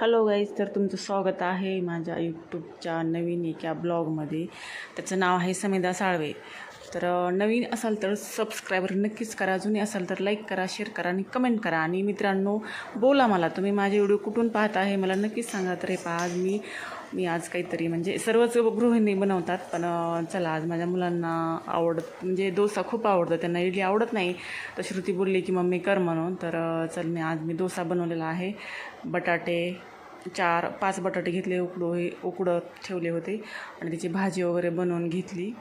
Hello guys, तर तुमचं स्वागत आहे माझ्या यूट्यूबच्या नवीन एका ब्लॉगमध्ये. त्याचं नाव आहे समिधा साळवे. तर नवीन असाल तर सबस्क्रायबर नक्कीच करा, जुने असाल तर लाईक करा, शेअर करा आणि कमेंट करा. आणि मित्रांनो, बोला मला, तुम्ही माझे व्हिडिओ कुठून पाहत आहे मला नक्कीच सांगा. तर हे पहा, आज मी आज काहीतरी म्हणजे सर्वच गृहिणी बनवतात, पण चला आज माझ्या मुलांना म्हणजे डोसा खूप आवडतं, त्यांना इडली आवडत नाही. तर श्रुती बोलली की मम्मी कर म्हणून. तर चल आज मी डोसा बनवलेला आहे. बटाटे 4-5 बटाटे घेतले, उकडत ठेवले होते आणि त्याची भाजी वगैरे बनवून घेतली.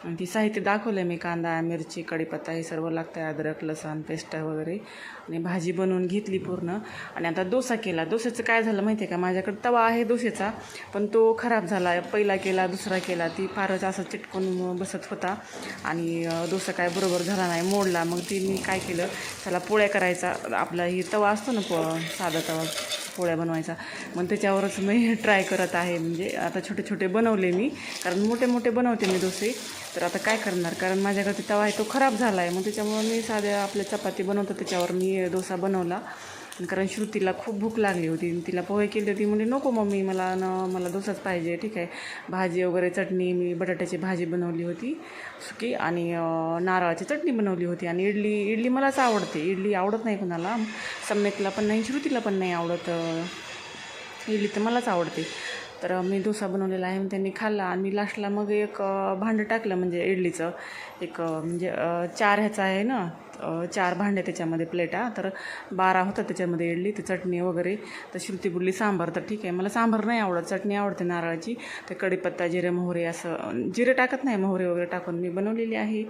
आणि ती साहित्य दाखवलं मी, कांदा, मिरची, कढीपत्ता हे सर्व लागतं, अद्रक, लसूण पेस्ट वगैरे. आणि भाजी बनवून घेतली पूर्ण. आणि आता डोसा केला. डोस्याचं काय झालं माहिती आहे का, माझ्याकडे तवा आहे डोस्याचा, पण तो खराब झाला. पहिला केला, दुसरा केला, ती फारच असं चिटकून बसत होता आणि डोसा काय बरोबर झाला नाही, मोडला. मग ती मी काय केलं, त्याला पोळ्या करायचा, आपला ही तवा असतो ना साधा तवा पोळ्या बनवायचा, मग त्याच्यावरच मी ट्राय करत आहे. म्हणजे आता छोटे छोटे बनवले मी, कारण मोठे मोठे बनवते मी डोसे. तर आता काय करणार, कारण माझ्याकडे तवा आहे तो खराब झाला आहे. मग त्याच्यामुळं मी साध्या आपल्या चपाती बनवतो त्याच्यावर मी डोसा बनवला. कारण श्रुतीला खूप भूक लागली होती, तिला पोहे केली होती, म्हणजे नको मम्मी मला डोसाच पाहिजे. ठीक आहे, भाजी वगैरे, चटणी, मी बटाट्याची भाजी बनवली होती सुकी, आणि नारळाची चटणी बनवली होती. आणि इडली मलाच आवडते, इडली आवडत नाही कोणाला, सम्यकला पण नाही, श्रुतीला पण नाही आवडत इडली, तर मलाच आवडते. तर मी डोसा बनवलेला आहे, त्यांनी खाल्ला. आणि लास्टला मग एक भांडं टाकलं, म्हणजे इडलीचं एक म्हणजे 4 ह्याचं आहे ना, 4 भांडे त्याच्यामध्ये, प्लेटा. तर 12 होतं त्याच्यामध्ये इडली, तर चटणी वगैरे. तर श्रुती बोलली सांबार, तर ठीक आहे, मला सांबार नाही आवडत, चटणी आवडते नारळाची. तर कढीपत्ता, जिरे, मोहरे, असं जिरे टाकत नाही, मोहरे वगैरे टाकून मी बनवलेली आहे.